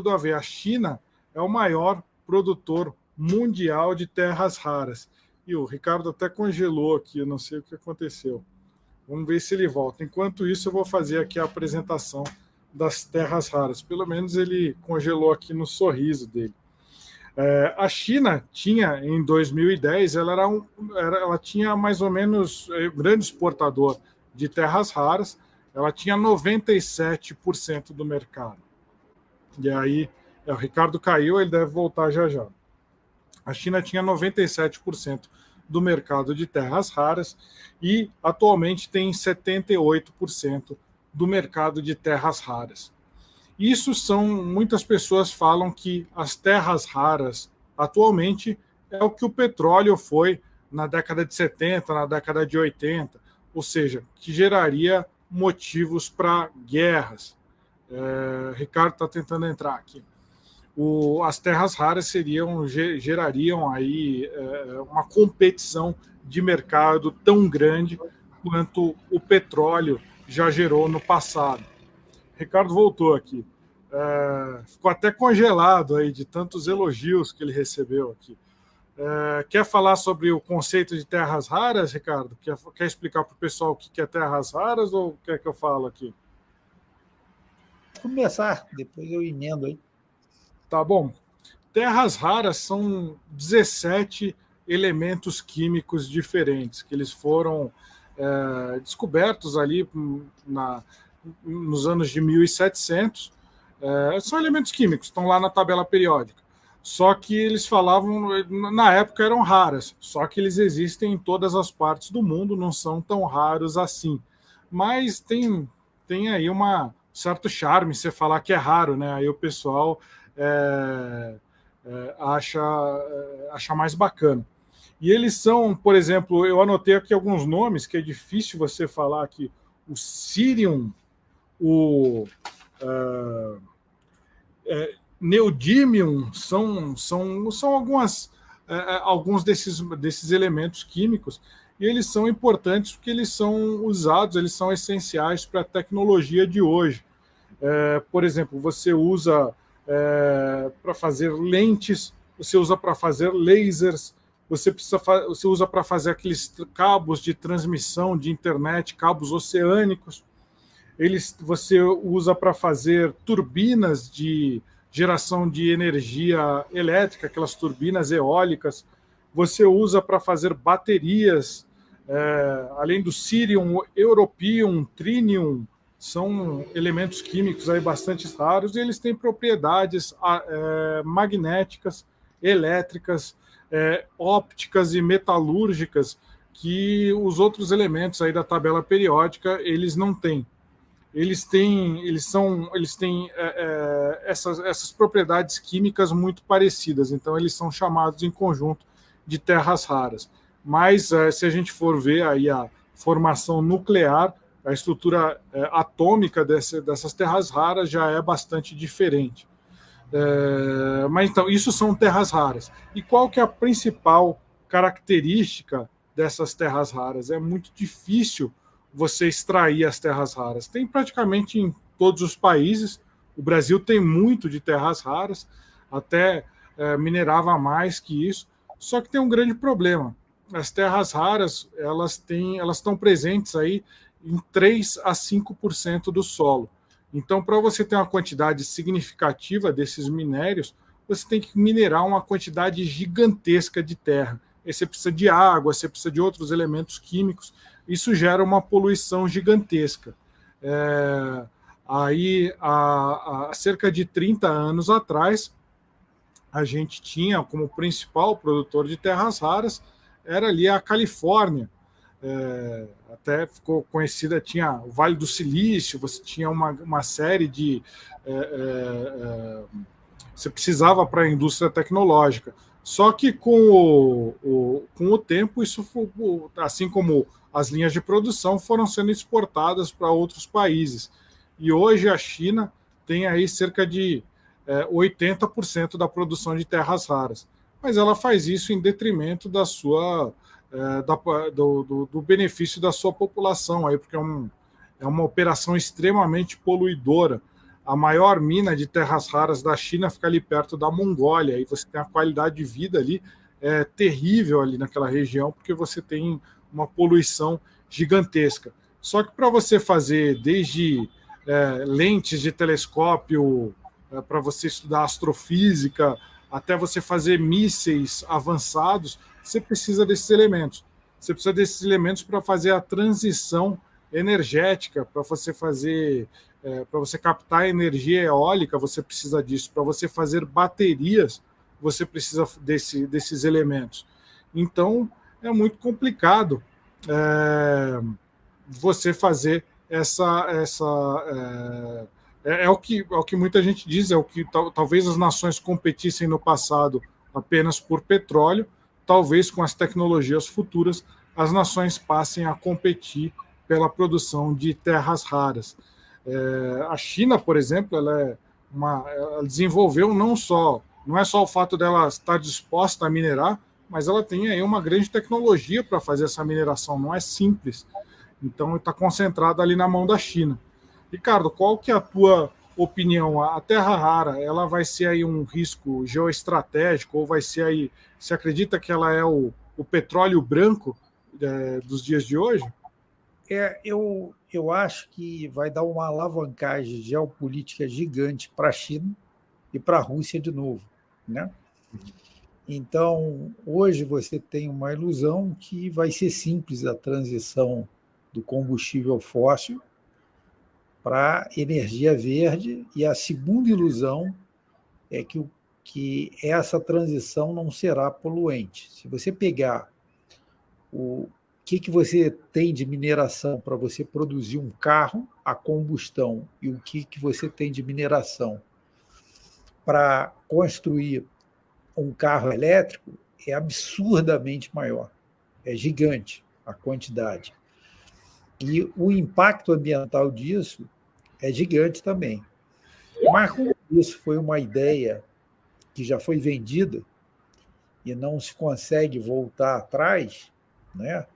tudo a ver. A China é o maior produtor mundial de terras raras. E o Ricardo até congelou aqui, eu não sei o que aconteceu. Vamos ver se ele volta. Enquanto isso, eu vou fazer aqui a apresentação das terras raras. Pelo menos ele congelou aqui no sorriso dele. A China tinha, em 2010, ela tinha mais ou menos um grande exportador de terras raras, ela tinha 97% do mercado. E aí, o Ricardo caiu, ele deve voltar já já. A China tinha 97% do mercado de terras raras e atualmente tem 78% do mercado de terras raras. Isso muitas pessoas falam que as terras raras atualmente é o que o petróleo foi na década de 70, na década de 80, ou seja, que geraria motivos para guerras. Ricardo está tentando entrar aqui. As terras raras gerariam aí uma competição de mercado tão grande quanto o petróleo já gerou no passado. Ricardo voltou aqui. Ficou até congelado aí de tantos elogios que ele recebeu aqui. Quer falar sobre o conceito de terras raras, Ricardo? Quer explicar para o pessoal o que é terras raras ou quer que eu falo aqui? Vou começar, depois eu emendo aí. Tá bom. Terras raras são 17 elementos químicos diferentes que eles foram descobertos ali nos anos de 1700. São elementos químicos, estão lá na tabela periódica. Só que eles falavam, na época eram raras, só que eles existem em todas as partes do mundo, não são tão raros assim. Mas tem aí um certo charme você falar que é raro, né? Aí o pessoal acha mais bacana. E eles são, por exemplo, eu anotei aqui alguns nomes que é difícil você falar aqui. O cerium, o neodymium, são alguns desses elementos químicos, e eles são importantes porque eles são usados, eles são essenciais para a tecnologia de hoje. Por exemplo, você usa para fazer lentes, você usa para fazer lasers, você usa para fazer aqueles cabos de transmissão de internet, cabos oceânicos. Você usa para fazer turbinas de geração de energia elétrica, aquelas turbinas eólicas. Você usa para fazer baterias, além do cerium, europium, trinium, são elementos químicos aí bastante raros e eles têm propriedades magnéticas, elétricas, ópticas e metalúrgicas que os outros elementos aí da tabela periódica eles não têm. Eles têm essas propriedades químicas muito parecidas, então eles são chamados em conjunto de terras raras. Mas se a gente for ver aí a formação nuclear, a estrutura atômica dessas terras raras já é bastante diferente. Mas então, isso são terras raras. E qual que é a principal característica dessas terras raras? É muito difícil você extrair as terras raras. Tem praticamente em todos os países. O Brasil tem muito de terras raras, até minerava mais que isso. Só que tem um grande problema. As terras raras, elas estão presentes aí em 3 a 5% do solo. Então, para você ter uma quantidade significativa desses minérios, você tem que minerar uma quantidade gigantesca de terra. Aí você precisa de água, você precisa de outros elementos químicos. Isso gera uma poluição gigantesca. Aí, há cerca de 30 anos atrás, a gente tinha como principal produtor de terras raras, era ali a Califórnia. Até ficou conhecida, tinha o Vale do Silício, você tinha uma série de... você precisava para a indústria tecnológica. Só que com o tempo, isso foi, assim como as linhas de produção, foram sendo exportadas para outros países. E hoje a China tem aí cerca de 80% da produção de terras raras. Mas ela faz isso em detrimento da sua... do benefício da sua população, aí, porque é uma operação extremamente poluidora. a maior mina de terras raras da China fica ali perto da Mongólia, e você tem a qualidade de vida ali terrível ali naquela região, porque você tem uma poluição gigantesca. Só que para você fazer desde lentes de telescópio, para você estudar astrofísica, até você fazer mísseis avançados, você precisa desses elementos. Você precisa desses elementos para fazer a transição energética, para você fazer, para você captar energia eólica, você precisa disso. Para você fazer baterias, você precisa desses elementos. Então, é muito complicado você fazer o que muita gente diz, é o que talvez as nações competissem no passado apenas por petróleo, talvez com as tecnologias futuras as nações passem a competir pela produção de terras raras. A China, por exemplo, ela desenvolveu não é só o fato dela estar disposta a minerar, mas ela tem aí uma grande tecnologia para fazer essa mineração, não é simples. Então, está concentrada ali na mão da China. Ricardo, qual que é a tua opinião? A terra rara, ela vai ser aí um risco geoestratégico ou vai ser aí, você acredita que ela é o petróleo branco dos dias de hoje? Eu acho que vai dar uma alavancagem geopolítica gigante para a China e para a Rússia de novo, né? Então, hoje você tem uma ilusão que vai ser simples a transição do combustível fóssil para energia verde, e a segunda ilusão é que essa transição não será poluente. Se você pegar o que você tem de mineração para você produzir um carro a combustão e o que você tem de mineração para construir um carro elétrico, é absurdamente maior, é gigante a quantidade. E o impacto ambiental disso é gigante também. Mas como isso foi uma ideia que já foi vendida e não se consegue voltar atrás, né?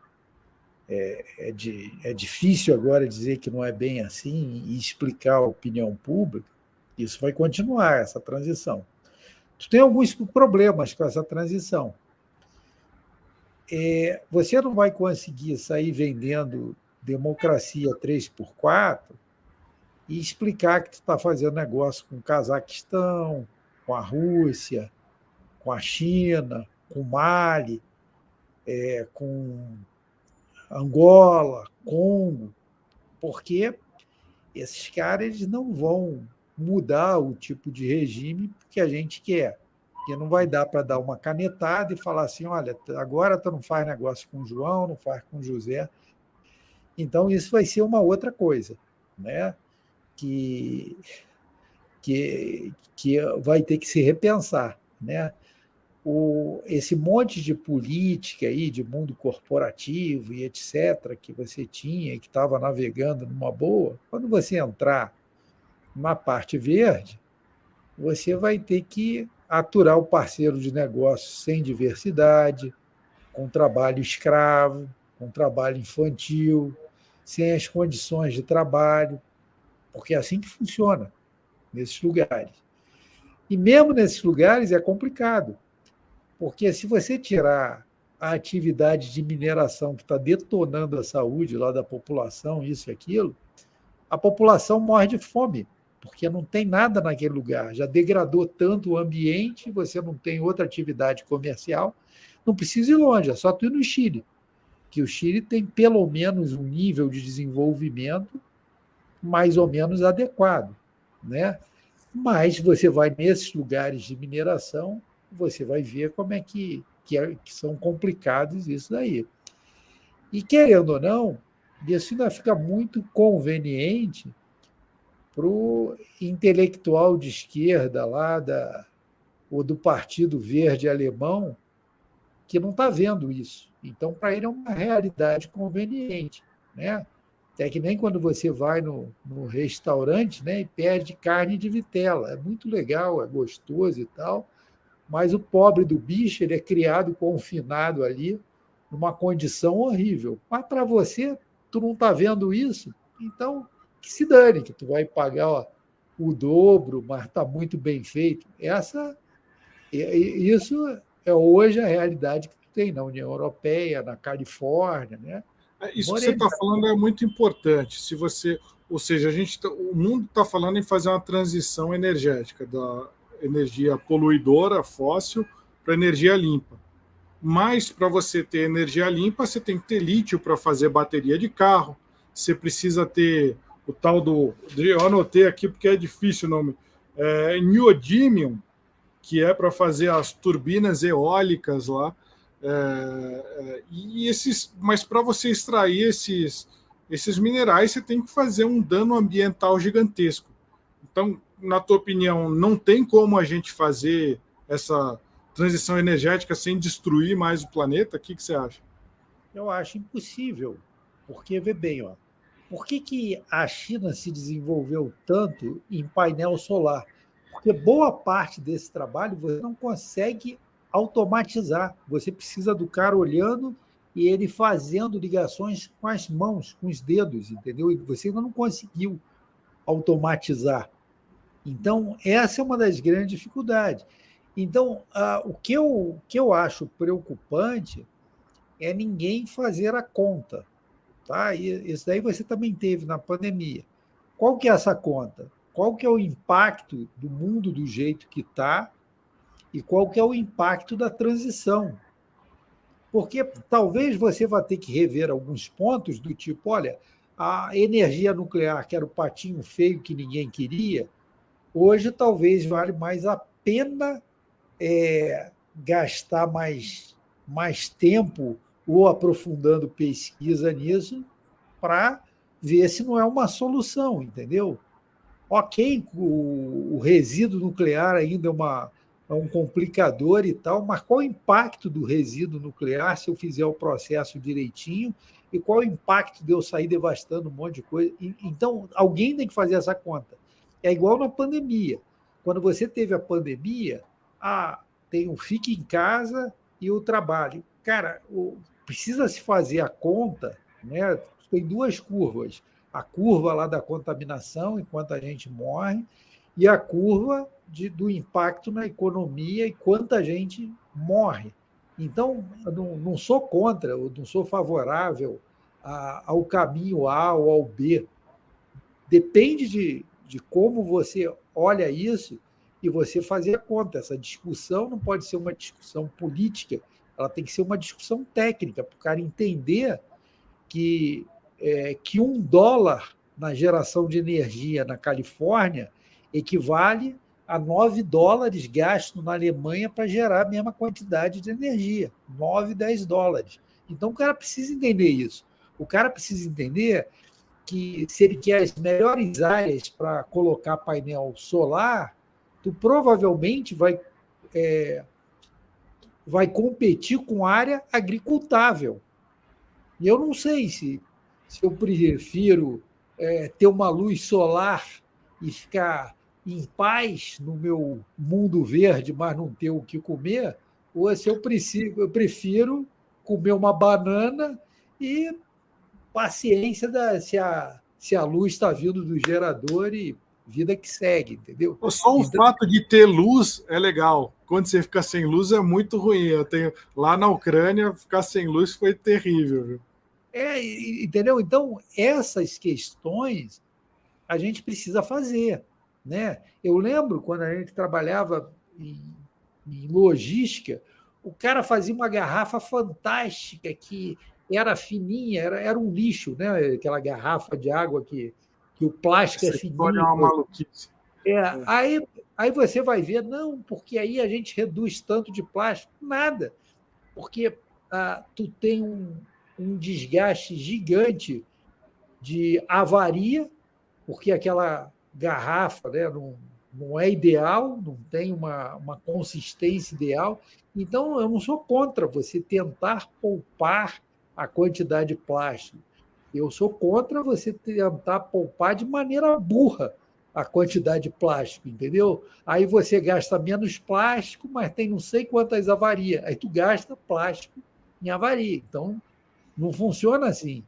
É difícil agora dizer que não é bem assim e explicar à opinião pública. Isso vai continuar, essa transição. Tu tem alguns problemas com essa transição. Você não vai conseguir sair vendendo democracia 3x4 e explicar que tu está fazendo negócio com o Cazaquistão, com a Rússia, com a China, com o Mali, com Angola, Congo, porque esses caras eles não vão mudar o tipo de regime que a gente quer. Porque não vai dar para dar uma canetada e falar assim, olha, agora tu não faz negócio com o João, não faz com o José. Então, isso vai ser uma outra coisa, né? que vai ter que se repensar, né? Esse monte de política aí, de mundo corporativo e etc., que você tinha, que estava navegando numa boa, quando você entrar na parte verde, você vai ter que aturar o parceiro de negócio sem diversidade, com trabalho escravo, com trabalho infantil, sem as condições de trabalho, porque é assim que funciona nesses lugares. E mesmo nesses lugares é complicado, porque se você tirar a atividade de mineração que está detonando a saúde lá da população, isso e aquilo, a população morre de fome, porque não tem nada naquele lugar. Já degradou tanto o ambiente, você não tem outra atividade comercial, não precisa ir longe, é só tu ir no Chile, que o Chile tem pelo menos um nível de desenvolvimento mais ou menos adequado, né? Mas você vai nesses lugares de mineração, você vai ver como é que são complicados isso daí. E, querendo ou não, isso ainda fica muito conveniente para o intelectual de esquerda lá ou do Partido Verde Alemão, que não está vendo isso. Então, para ele é uma realidade conveniente, né? É que nem quando você vai no restaurante, né, e pede carne de vitela. É muito legal, é gostoso e tal, mas o pobre do bicho ele é criado confinado ali, numa condição horrível. Mas para você, tu não está vendo isso, então que se dane, que tu vai pagar o dobro, mas está muito bem feito. Isso é hoje a realidade que tem na União Europeia, na Califórnia, né? Isso que você está falando é muito importante. Se você, ou seja, o mundo está falando em fazer uma transição energética da energia poluidora, fóssil, para energia limpa. Mas para você ter energia limpa, você tem que ter lítio para fazer bateria de carro. Você precisa ter o tal do. Eu anotei aqui porque é difícil o nome. Neodymium, que é para fazer as turbinas eólicas lá. Mas para você extrair esses minerais, você tem que fazer um dano ambiental gigantesco. Então, na tua opinião, não tem como a gente fazer essa transição energética sem destruir mais o planeta? O que você acha? Eu acho impossível, porque, vê bem, ó, por que a China se desenvolveu tanto em painel solar? Porque boa parte desse trabalho você não consegue automatizar. Você precisa do cara olhando e ele fazendo ligações com as mãos, com os dedos, entendeu? E você ainda não conseguiu automatizar. Então, essa é uma das grandes dificuldades. Então, o que eu acho preocupante é ninguém fazer a conta. Tá? E isso daí você também teve na pandemia. Qual que é essa conta? Qual que é o impacto do mundo do jeito que está e qual que é o impacto da transição? Porque talvez você vá ter que rever alguns pontos do tipo, olha, a energia nuclear, que era o patinho feio que ninguém queria, hoje talvez vale mais a pena gastar mais tempo ou aprofundando pesquisa nisso para ver se não é uma solução, entendeu? Ok, o resíduo nuclear ainda é um complicador e tal, mas qual o impacto do resíduo nuclear se eu fizer o processo direitinho e qual o impacto de eu sair devastando um monte de coisa? Então, alguém tem que fazer essa conta. É igual na pandemia. Quando você teve a pandemia, tem o fique em casa e o trabalho. Cara, precisa se fazer a conta, né? Tem duas curvas. A curva lá da contaminação, enquanto a gente morre, e a curva do impacto na economia e quanta gente morre. Então, eu não sou contra, eu não sou favorável ao caminho A ou ao B. Depende de como você olha isso e você fazer a conta. Essa discussão não pode ser uma discussão política, ela tem que ser uma discussão técnica, para o cara entender que $1 na geração de energia na Califórnia equivale a $9 gasto na Alemanha para gerar a mesma quantidade de energia, $9, $10. Então o cara precisa entender isso. O cara precisa entender que se ele quer as melhores áreas para colocar painel solar, tu provavelmente vai competir com área agricultável. E eu não sei se eu prefiro ter uma luz solar e ficar em paz no meu mundo verde, mas não ter o que comer, ou se eu prefiro comer uma banana e paciência se a luz está vindo do gerador e vida que segue, entendeu? Só o fato de ter luz é legal. Quando você fica sem luz é muito ruim. Lá na Ucrânia, ficar sem luz foi terrível. Viu? Entendeu? Então, essas questões a gente precisa fazer. Né? Eu lembro quando a gente trabalhava em logística, o cara fazia uma garrafa fantástica que era fininha, era um lixo, né? Aquela garrafa de água que o plástico Essa é história é fininho. uma maluquice. Aí você vai ver, não, porque aí a gente reduz tanto de plástico. Nada, porque tu tem um desgaste gigante de avaria, porque aquela garrafa, né, não é ideal, não tem uma consistência ideal. Então, eu não sou contra você tentar poupar a quantidade de plástico. Eu sou contra você tentar poupar de maneira burra a quantidade de plástico, entendeu? Aí você gasta menos plástico, mas tem não sei quantas avarias. Aí tu gasta plástico em avaria. Então, não funciona assim.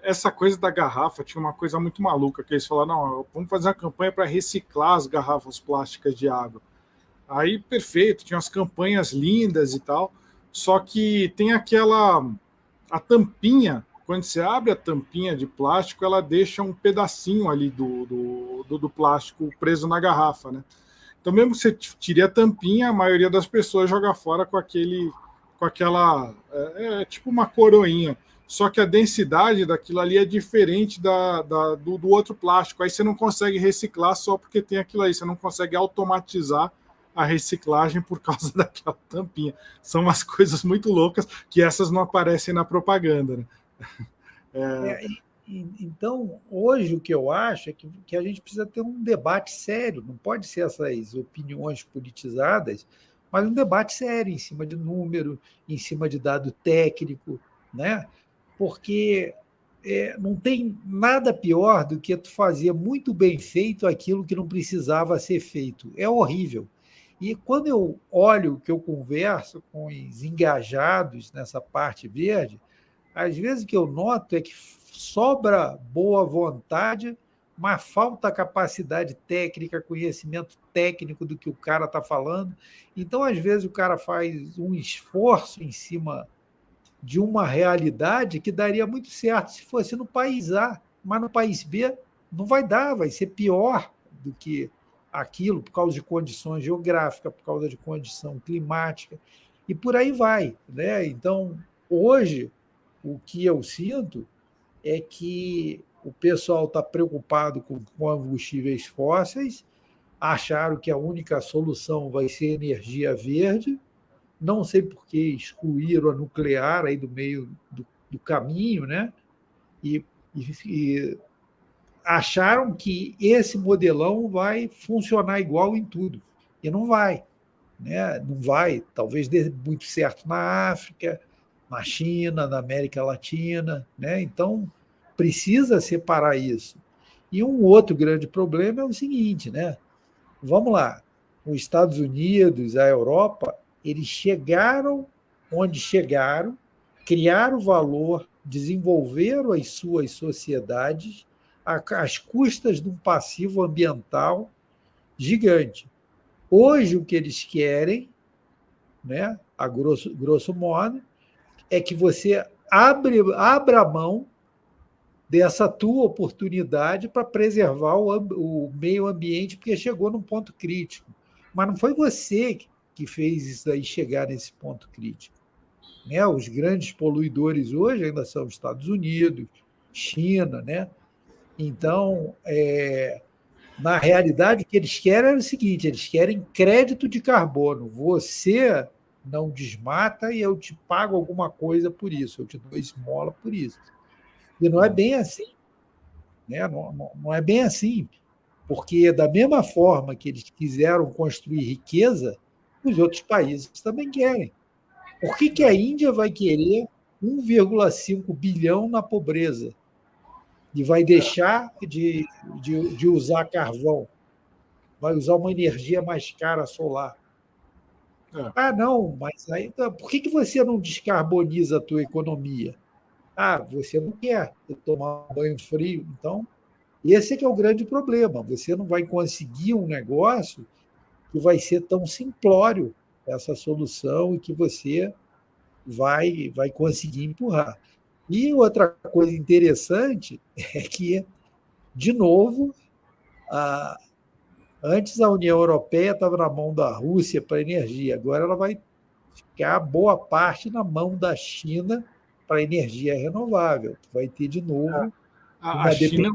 essa coisa da garrafa tinha uma coisa muito maluca, que eles falaram, não, vamos fazer uma campanha para reciclar as garrafas plásticas de água. Aí, perfeito, tinha umas campanhas lindas e tal, só que tem a tampinha, quando você abre a tampinha de plástico, ela deixa um pedacinho ali do plástico preso na garrafa, né? Então, mesmo que você tire a tampinha, a maioria das pessoas joga fora com aquela, tipo uma coroinha. Só que a densidade daquilo ali é diferente do outro plástico. Aí você não consegue reciclar só porque tem aquilo aí. Você não consegue automatizar a reciclagem por causa daquela tampinha. São umas coisas muito loucas que essas não aparecem na propaganda, né? Então, hoje o que eu acho é que a gente precisa ter um debate sério, não pode ser essas opiniões politizadas, mas um debate sério em cima de número, em cima de dado técnico, né? Porque não tem nada pior do que tu fazer muito bem feito aquilo que não precisava ser feito. É horrível. E quando eu olho que eu converso com os engajados nessa parte verde, às vezes o que eu noto é que sobra boa vontade, mas falta capacidade técnica, conhecimento técnico do que o cara está falando. Então, às vezes, o cara faz um esforço em cima de uma realidade que daria muito certo se fosse no país A, mas no país B não vai dar, vai ser pior do que aquilo, por causa de condições geográficas, por causa de condição climática, e por aí vai, né? Então, hoje, o que eu sinto é que o pessoal está preocupado com combustíveis fósseis, acharam que a única solução vai ser energia verde, não sei por que excluíram a nuclear aí do meio do caminho, né? E acharam que esse modelão vai funcionar igual em tudo. E não vai. Né? Não vai, talvez dê muito certo na África, na China, na América Latina. Né? Então, precisa separar isso. E um outro grande problema é o seguinte, né? Vamos lá, os Estados Unidos, a Europa, eles chegaram onde chegaram, criaram valor, desenvolveram as suas sociedades às custas de um passivo ambiental gigante. Hoje, o que eles querem, né, a grosso modo, é que você abra mão dessa tua oportunidade para preservar o meio ambiente, porque chegou num ponto crítico. Mas não foi você que fez isso aí chegar nesse ponto crítico. Né? Os grandes poluidores hoje ainda são os Estados Unidos, China. Né? Então, na realidade, o que eles querem é o seguinte: eles querem crédito de carbono. Você não desmata e eu te pago alguma coisa por isso, eu te dou esmola por isso. E não é bem assim. Né? Não é bem assim. Porque, da mesma forma que eles quiseram construir riqueza, os outros países também querem. Por que a Índia vai querer 1,5 bilhão na pobreza e vai deixar de usar carvão? Vai usar uma energia mais cara solar. Ah, não, mas aí, por que você não descarboniza a tua economia? Ah, você não quer tomar banho frio. Então, esse é que é o grande problema. Você não vai conseguir um negócio que vai ser tão simplório, essa solução, e que você vai conseguir empurrar. E outra coisa interessante é que, de novo, antes a União Europeia estava na mão da Rússia para energia, agora ela vai ficar boa parte na mão da China para energia renovável. Vai ter de novo a China